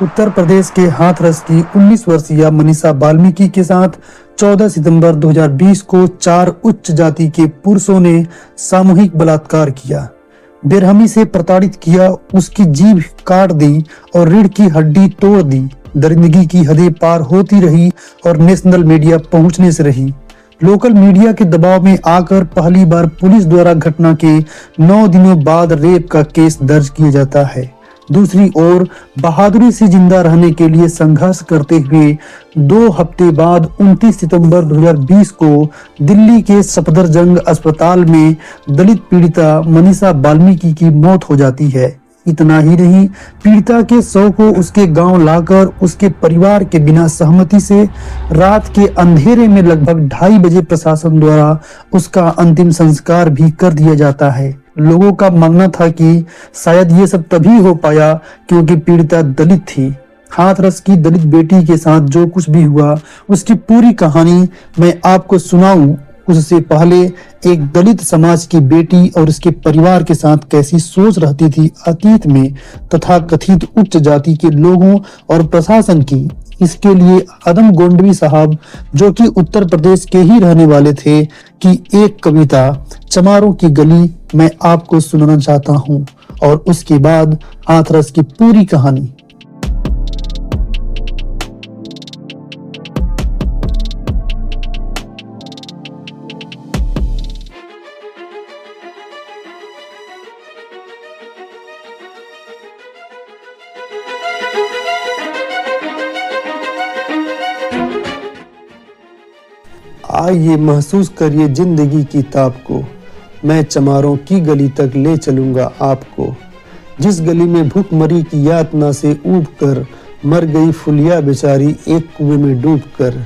उत्तर प्रदेश के हाथरस की 19 वर्षीय मनीषा वाल्मीकि के साथ 14 सितंबर 2020 को 4 उच्च जाति के पुरुषों ने सामूहिक बलात्कार किया, बेरहमी से प्रताड़ित किया, उसकी जीभ काट दी और रीढ़ की हड्डी तोड़ दी। दरिंदगी की हदें पार होती रही और नेशनल मीडिया पहुंचने से रही। लोकल मीडिया के दबाव में आकर पहली बार पुलिस द्वारा घटना के 9 दिनों बाद रेप का केस दर्ज किया जाता है। दूसरी ओर बहादुरी से जिंदा रहने के लिए संघर्ष करते हुए 2 हफ्ते बाद 29 सितंबर 2020 को दिल्ली के सफदरजंग अस्पताल में दलित पीड़िता मनीषा वाल्मीकि की मौत हो जाती है। इतना ही नहीं, पीड़िता के शव को उसके गांव लाकर उसके परिवार के बिना सहमति से रात के अंधेरे में लगभग 2:30 बजे प्रशासन द्वारा उसका अंतिम संस्कार भी कर दिया जाता है। लोगों का मानना था कि शायद ये सब तभी हो पाया क्योंकि पीड़िता दलित थी। हाथरस की दलित बेटी के साथ जो कुछ भी हुआ उसकी पूरी कहानी मैं आपको सुनाऊं उससे पहले एक दलित समाज की बेटी और उसके परिवार के साथ कैसी सोच रहती थी अतीत में तथा कथित उच्च जाति के लोगों और प्रशासन की। इसके लिए आदम गोंडवी साहब, जो कि उत्तर प्रदेश के ही रहने वाले थे, की एक कविता चमारों की गली मैं आपको सुनाना चाहता हूँ और उसके बाद हाथरस की पूरी कहानी। आइए महसूस करिए जिंदगी की ताप को, मैं चमारों की गली तक ले चलूंगा आपको। जिस गली में भूखमरी की यातना से ऊब कर मर गई फुलिया बेचारी एक कुएं में डूब कर।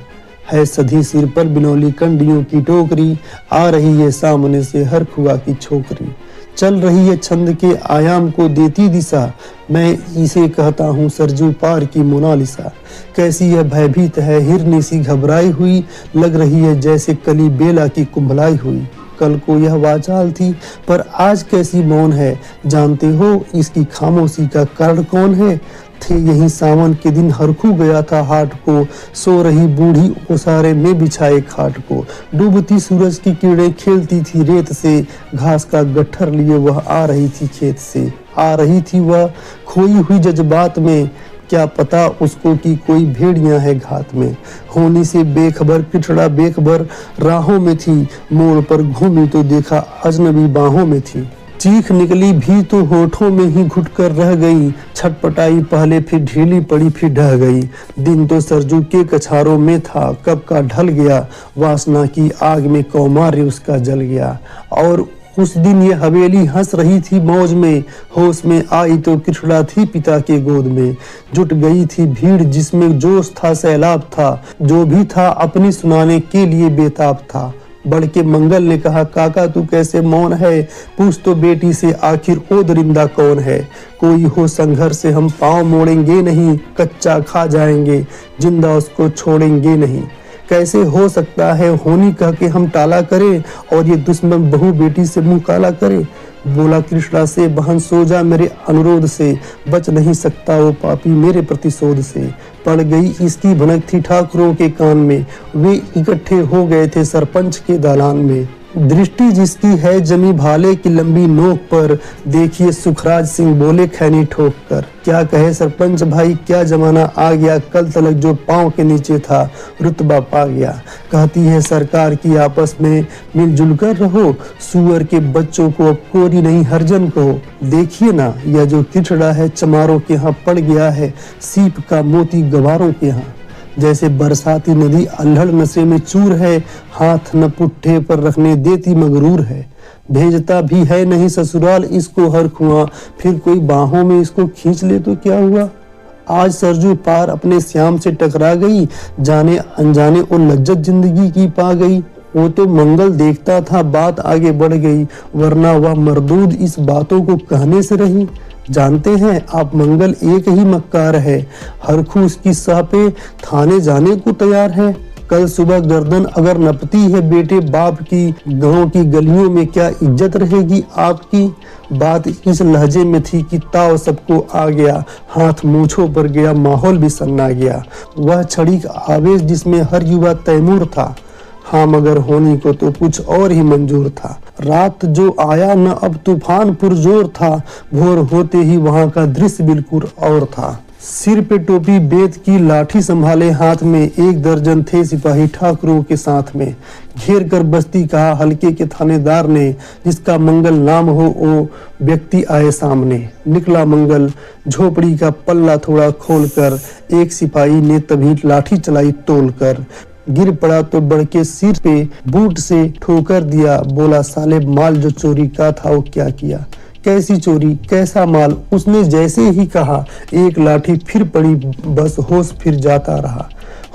है सधी सिर पर बिनौली कंडियों की टोकरी, आ रही है सामने से हर खुआ की छोकरी। चल रही है छंद के आयाम को देती दिशा, मैं इसे कहता हूँ सरजू पार की मोनालिसा। कैसी यह भयभीत है हिरनी सी घबराई हुई, लग रही है जैसे कली बेला की कुंभलाई हुई। कल को यह वाचाल थी पर आज कैसी मौन है, जानते हो इसकी खामोशी का कारण कौन है। थे यही सावन के दिन हरखू गया था हाट को, सो रही बूढ़ी ओसारे में बिछाए खाट को। डूबती सूरज की किरणें खेलती थी रेत से, घास का गट्ठर लिए वह आ रही थी खेत से। आ रही थी वह खोई हुई जज्बात में, क्या पता उसको कि कोई भेड़ियां है घात में। होनी से बेखबर पिछड़ा बेखबर राहों में थी, मोड़ पर घूमी तो देखा अजनबी बाहों में थी। चीख निकली भी तो होठों में ही घुट कर रह गई, छटपटाई पहले फिर ढीली पड़ी फिर ढह गई। दिन तो सरजू के कछारों में था, कब का ढल गया, वासना की आग में कौमार्य उसका जल गया। और उस दिन ये हवेली हंस रही थी मौज में, होश में आई तो किचड़ा थी पिता के गोद में। जुट गई थी भीड़ जिसमें जोश था सैलाब था, जो भी था अपनी सुनाने के लिए बेताब था। बढ़ के मंगल ने कहा काका तू कैसे मौन है, पूछ तो बेटी से आखिर ओ दरिंदा कौन है। कोई हो संघर्ष से हम पाँव मोड़ेंगे नहीं, कच्चा खा जाएंगे जिंदा उसको छोड़ेंगे नहीं। कैसे हो सकता है होनी कह के हम टाला करें और ये दुश्मन बहू बेटी से मुंह काला करे। बोला कृष्णा से बहन सो जा मेरे अनुरोध से, बच नहीं सकता वो पापी मेरे प्रतिशोध से। पड़ गई इसकी भनक थी ठाकुरों के कान में, वे इकट्ठे हो गए थे सरपंच के दालान में। दृष्टि जिसकी है जमी भाले की लंबी नोक पर, देखिए सुखराज सिंह बोले खैनी ठोक कर। क्या कहे सरपंच भाई क्या जमाना आ गया, कल तलक जो पांव के नीचे था रुतबा पा गया। कहती है सरकार की आपस में मिलजुल कर रहो, सुअर के बच्चों को अब कोरी नहीं हरजन कहो। देखिए ना यह जो किचड़ा है चमारों के यहाँ पड़ गया है, सीप का मोती गवारों के यहाँ। जैसे बरसाती नदी अल्हड़ नशे में चूर है, हाथ न पुट्ठे पर रखने देती मगरूर है। भेजता भी है नहीं ससुराल इसको हर खुआ, फिर कोई बाहों में इसको खींच ले तो क्या हुआ। आज सरजू पार अपने श्याम से टकरा गई, जाने अनजाने और लज्जत जिंदगी की पा गई। वो तो मंगल देखता था बात आगे बढ़ गई, वरना वह मरदूद इस बातों को कहने से रही। जानते हैं आप मंगल एक ही मक्कार है, हरखू उसकी सह पे थाने जाने को तैयार है। कल सुबह गर्दन अगर नपती है बेटे बाप की, गांव की गलियों में क्या इज्जत रहेगी आपकी। बात इस लहजे में थी कि ताव सबको आ गया, हाथ मूंछों पर गया, माहौल भी सन्ना गया। वह छड़ी का आवेश जिसमें हर युवा तैमूर था, हाँ मगर होने को तो कुछ और ही मंजूर था। रात जो आया न अब तूफान पुरजोर था, भोर होते ही वहां का दृश्य बिल्कुल और था। सिर पे टोपी बेत की लाठी संभाले हाथ में, 1 दर्जन थे सिपाही ठाकुरों के साथ में। घेर कर बस्ती कहा हल्के के थानेदार ने, जिसका मंगल नाम हो वो व्यक्ति आए सामने। निकला मंगल झोपड़ी का पल्ला थोड़ा खोलकर, एक सिपाही ने तभी लाठी चलाई तोल कर। गिर पड़ा तो बढ़ के सिर पे बूट से ठोकर दिया, बोला साले माल जो चोरी का था वो क्या किया। कैसी चोरी कैसा माल, उसने जैसे ही कहा 1 लाठी फिर पड़ी, बस होश फिर जाता रहा।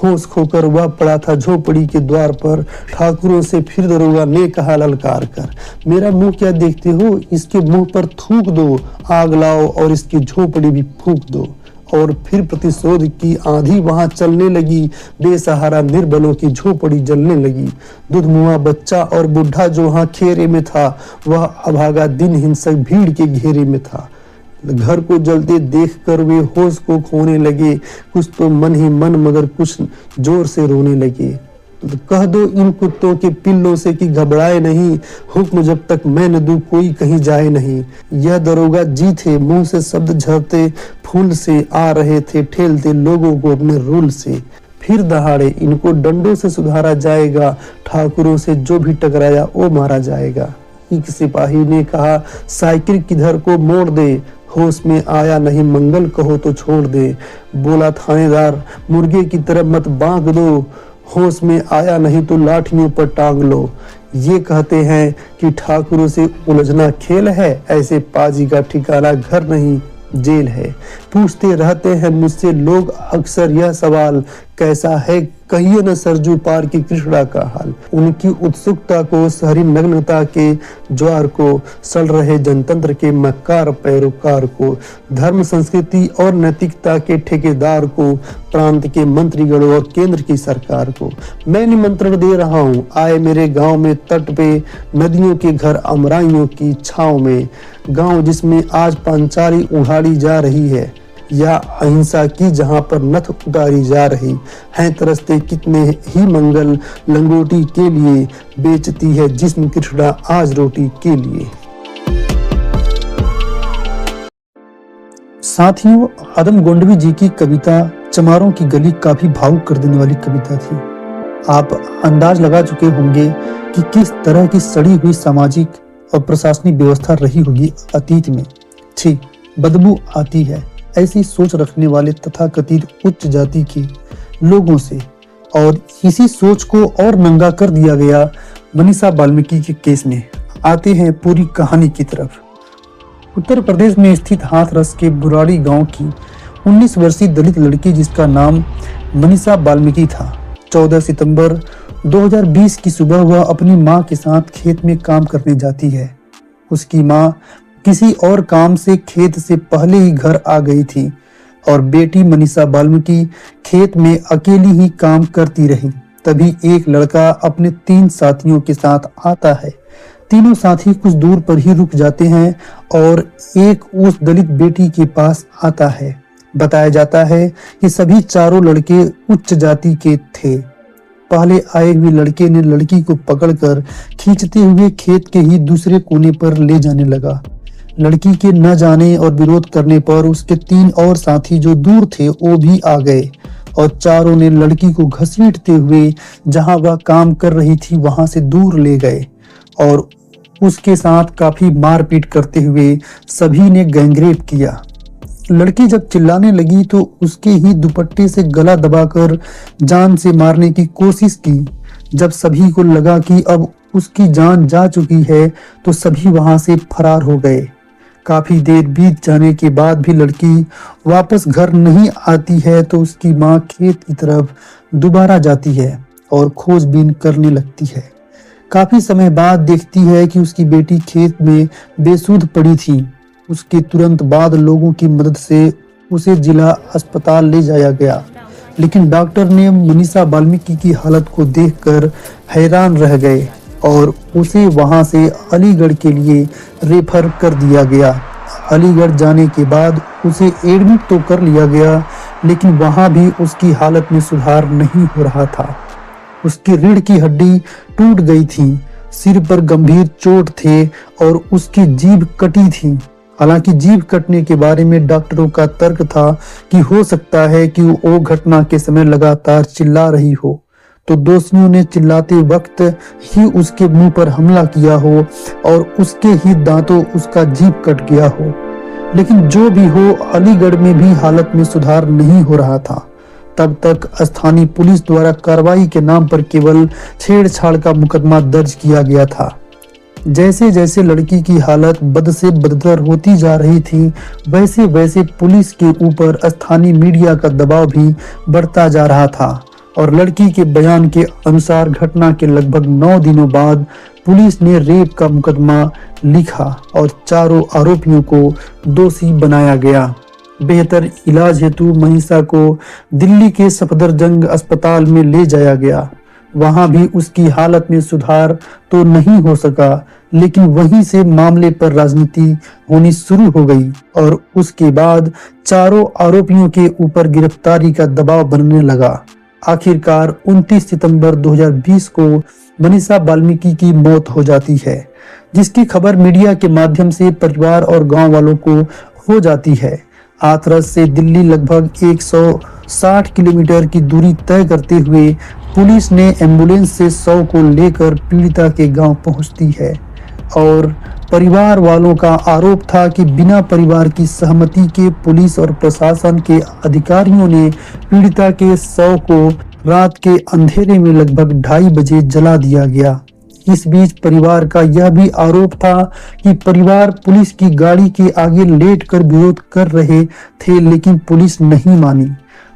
होश खोकर वह पड़ा था झोपड़ी के द्वार पर। ठाकुरों से फिर दरोगा ने कहा ललकार कर, मेरा मुंह क्या देखते हो, इसके मुंह पर थूक दो, आग लाओ और इसकी झोपड़ी भी फूंक दो। और फिर प्रतिशोध की आंधी वहां चलने लगी, बेसहारा निर्बलों की झोपड़ी जलने लगी। दुधमुआ बच्चा और बुढ़ा जो वहां खेरे में था, वह अभागा दिन हिंसक भीड़ के घेरे में था। घर को जलते देखकर वे होश को खोने लगे, कुछ तो मन ही मन मगर कुछ जोर से रोने लगे। कह दो इन कुत्तों के पिल्लों से कि घबराए नहीं, हुक्म जब तक मैं न दूं कोई कहीं जाए नहीं। यह दरोगा जी थे, मुंह से शब्द झरते फूल से आ रहे थे, ठेलते लोगों को अपने रूल से। फिर दहाड़े इनको डंडों से सुधारा जाएगा, ठाकुरों से जो भी टकराया वो मारा जाएगा। एक सिपाही ने कहा साइकिल किधर को मोड़ दे, होश में आया नहीं मंगल कहो तो छोड़ दे। बोला थानेदार मुर्गे की तरह मत बांक दो, होश में आया नहीं तो लाठियों पर टांग लो। ये कहते हैं कि ठाकुरों से उलझना खेल है, ऐसे पाजी का ठिकाना घर नहीं जेल है। पूछते रहते हैं मुझसे लोग अक्सर यह सवाल, कैसा है कहिए न सरजू पार की कृष्णा का हाल। उनकी उत्सुकता को, शहरी नग्नता के ज्वार को, सड़ रहे जनतंत्र के मक्कार पैरोकार को, धर्म संस्कृति और नैतिकता के ठेकेदार को, प्रांत के मंत्रीगणों और केंद्र की सरकार को मैं निमंत्रण दे रहा हूँ, आए मेरे गांव में तट पे, नदियों के घर अमराइयों की छांव में। गांव जिसमें आज पांचाली उड़ाड़ी जा रही है, या अहिंसा की जहां पर नथ उतारी जा रही है। तरसते कितने ही मंगल लंगोटी के लिए, बेचती है जिस्म कृष्णा आज रोटी के लिए। साथियों, आदम गोंडवी जी की कविता चमारों की गली काफी भावुक कर देने वाली कविता थी। आप अंदाज लगा चुके होंगे कि किस तरह की सड़ी हुई सामाजिक और प्रशासनिक व्यवस्था रही होगी अतीत में। छी, बदबू आती है ऐसी सोच रखने वाले तथाकथित उच्च जाति के लोगों से, और इसी सोच को और नंगा कर दिया गया मनीषा वाल्मीकि के केस में। आते हैं पूरी कहानी की तरफ। उत्तर प्रदेश में स्थित हाथरस के बुराड़ी गांव की 19 वर्षीय दलित लड़की, जिसका नाम मनीषा वाल्मीकि था, 14 सितंबर 2020 की सुबह वह अपनी मां के साथ खेत में काम करने जाती है। उसकी मां किसी और काम से खेत से पहले ही घर आ गई थी और बेटी मनीषा वाल्मीकि खेत में अकेली ही काम करती रही। तभी एक लड़का अपने 3 साथियों के साथ आता है। तीनों साथी कुछ दूर पर ही रुक जाते हैं और एक उस दलित बेटी के पास आता है। बताया जाता है कि सभी चारों लड़के उच्च जाति के थे। पहले आए हुए लड़के ने लड़की को पकड़कर खींचते हुए खेत के ही दूसरे कोने पर ले जाने लगा। लड़की के न जाने और विरोध करने पर उसके 3 और साथी जो दूर थे वो भी आ गए और चारों ने लड़की को घसीटते हुए जहां वह काम कर रही थी वहां से दूर ले गए और उसके साथ काफी मारपीट करते हुए सभी ने गैंगरेप किया। लड़की जब चिल्लाने लगी तो उसके ही दुपट्टे से गला दबाकर जान से मारने की कोशिश की। जब सभी को लगा कि अब उसकी जान जा चुकी है तो सभी वहां से फरार हो गए। काफी देर बीत जाने के बाद भी लड़की वापस घर नहीं आती है तो उसकी मां खेत की तरफ दोबारा जाती है और खोजबीन करने लगती है। काफी समय बाद देखती है कि उसकी बेटी खेत में बेसुध पड़ी थी। उसके तुरंत बाद लोगों की मदद से उसे जिला अस्पताल ले जाया गया, लेकिन डॉक्टर ने मनीषा वाल्मीकि की हालत को देखकर हैरान रह गए और उसे वहां से अलीगढ़ के लिए रेफर कर दिया गया। अलीगढ़ जाने के बाद उसे एडमिट तो कर लिया गया, लेकिन वहां भी उसकी हालत में सुधार नहीं हो रहा था। उसकी रीढ़ की हड्डी टूट गई थी, सिर पर गंभीर चोट थे और उसकी जीभ कटी थी। हालांकि जीभ कटने के बारे में डॉक्टरों का तर्क था कि हो सकता है कि वो घटना के समय लगातार चिल्ला रही हो, तो दोषियों ने चिल्लाते वक्त ही उसके मुंह पर हमला किया हो और उसके ही दांतों उसका जीभ कट गया हो। लेकिन जो भी हो, अलीगढ़ में भी हालत में सुधार नहीं हो रहा था। तब तक स्थानीय पुलिस द्वारा कार्रवाई के नाम पर केवल छेड़छाड़ का मुकदमा दर्ज किया गया था। जैसे जैसे लड़की की हालत बद से बदतर होती जा रही थी, वैसे वैसे पुलिस के ऊपर स्थानीय मीडिया का दबाव भी बढ़ता जा रहा था और लड़की के बयान के अनुसार घटना के लगभग 9 दिनों बाद पुलिस ने रेप का मुकदमा लिखा और चारों आरोपियों को दोषी बनाया गया। बेहतर इलाज हेतु मनीषा को दिल्ली के सफदरजंग अस्पताल में ले जाया गया। वहां भी उसकी हालत में सुधार तो नहीं हो सका, लेकिन वहीं से मामले पर राजनीति होनी शुरू हो गई और उसके बाद चारों आरोपियों के ऊपर गिरफ्तारी का दबाव बनने लगा। आखिरकार 29 सितंबर 2020 को मनीषा वाल्मीकि की मौत हो जाती है, जिसकी खबर मीडिया के माध्यम से परिवार और गांव वालों को हो जाती है। हाथरस से दिल्ली लगभग 160 किलोमीटर की दूरी तय करते हुए पुलिस ने एम्बुलेंस से शव को लेकर पीड़िता के गांव पहुंचती है और परिवार वालों का आरोप था कि बिना परिवार की सहमति के पुलिस और प्रशासन के अधिकारियों ने पीड़िता के शव को रात के अंधेरे में लगभग 2:30 बजे जला दिया गया। इस बीच परिवार का यह भी आरोप था कि परिवार पुलिस की गाड़ी के आगे लेटकर विरोध कर रहे थे, लेकिन पुलिस नहीं मानी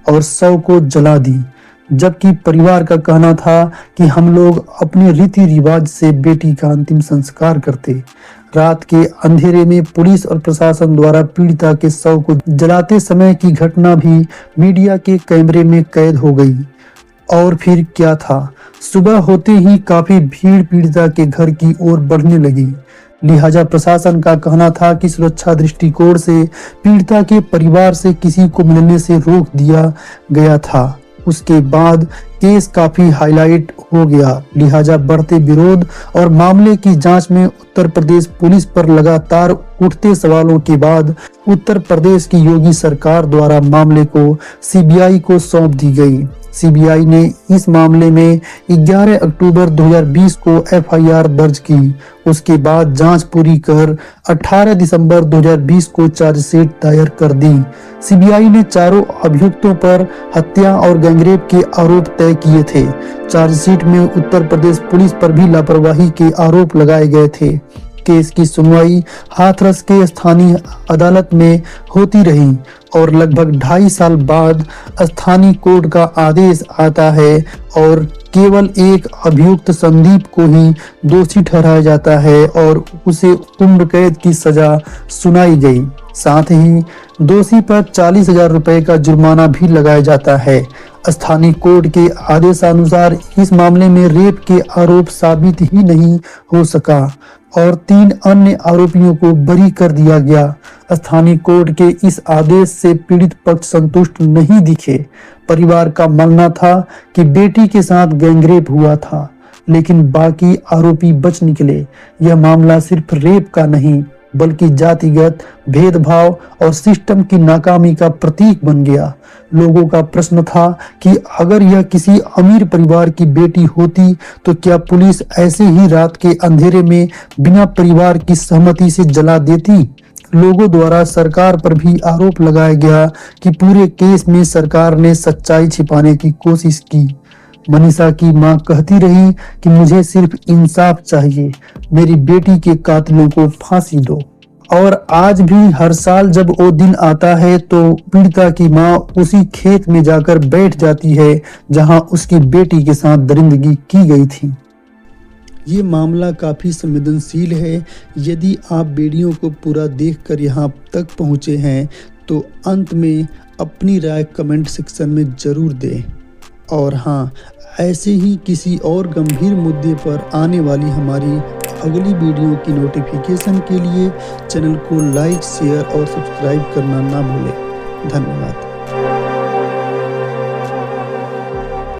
और शव को जला दी। जबकि परिवार का कहना था कि हम लोग अपने रीति रिवाज से बेटी का अंतिम संस्कार करते। रात के अंधेरे में पुलिस और प्रशासन द्वारा पीड़िता के शव को जलाते समय की घटना भी मीडिया के कैमरे में कैद हो गई। और फिर क्या था, सुबह होते ही काफी भीड़ पीड़िता के घर की ओर बढ़ने लगी। लिहाजा प्रशासन का कहना था कि सुरक्षा दृष्टिकोण से पीड़िता के परिवार से किसी को मिलने से रोक दिया गया था। उसके बाद केस काफी हाईलाइट हो गया। लिहाजा बढ़ते विरोध और मामले की जांच में उत्तर प्रदेश पुलिस पर लगातार उठते सवालों के बाद उत्तर प्रदेश की योगी सरकार द्वारा मामले को सीबीआई को सौंप दी गई। सीबीआई ने इस मामले में 11 अक्टूबर 2020 को एफआईआर दर्ज की। उसके बाद जांच पूरी कर 18 दिसंबर 2020 को चार्जशीट दायर कर दी। सीबीआई ने चारों अभियुक्तों पर हत्या और गैंगरेप के आरोप तय किए थे। चार्जशीट में उत्तर प्रदेश पुलिस पर भी लापरवाही के आरोप लगाए गए थे। केस की सुनवाई हाथरस के स्थानीय अदालत में होती रही और लगभग 2.5 साल बाद स्थानीय कोर्ट का आदेश आता है और केवल एक अभियुक्त संदीप को ही दोषी ठहराया जाता है और उसे उम्र कैद की सजा सुनाई गई। साथ ही दोषी पर 40,000 रुपए का जुर्माना भी लगाया जाता है। स्थानीय कोर्ट के आदेशानुसार इस मामले में रेप के आरोप साबित ही नहीं हो सका और 3 अन्य आरोपियों को बरी कर दिया गया। स्थानीय कोर्ट के इस आदेश से पीड़ित पक्ष संतुष्ट नहीं दिखे। परिवार का मानना था कि बेटी के साथ गैंगरेप हुआ था, लेकिन बाकी आरोपी बच निकले। यह मामला सिर्फ रेप का नहीं बल्कि जातिगत भेदभाव और सिस्टम की नाकामी का प्रतीक बन गया। लोगों का प्रश्न था कि अगर यह किसी अमीर परिवार की बेटी होती तो क्या पुलिस ऐसे ही रात के अंधेरे में बिना परिवार की सहमति से जला देती। लोगों द्वारा सरकार पर भी आरोप लगाया गया कि पूरे केस में सरकार ने सच्चाई छिपाने की कोशिश की। मनीषा की मां कहती रही कि मुझे सिर्फ इंसाफ चाहिए, मेरी बेटी के कातिलों को फांसी दो। और आज भी हर साल जब वो दिन आता है तो पीड़िता की मां उसी खेत में जाकर बैठ जाती है जहां उसकी बेटी के साथ दरिंदगी की गई थी। ये मामला काफी संवेदनशील है। यदि आप वीडियो को पूरा देखकर यहाँ तक पहुँचे हैं तो अंत में अपनी राय कमेंट सेक्शन में ज़रूर दें। और हाँ, ऐसे ही किसी और गंभीर मुद्दे पर आने वाली हमारी अगली वीडियो की नोटिफिकेशन के लिए चैनल को लाइक, शेयर और सब्सक्राइब करना ना भूलें। धन्यवाद।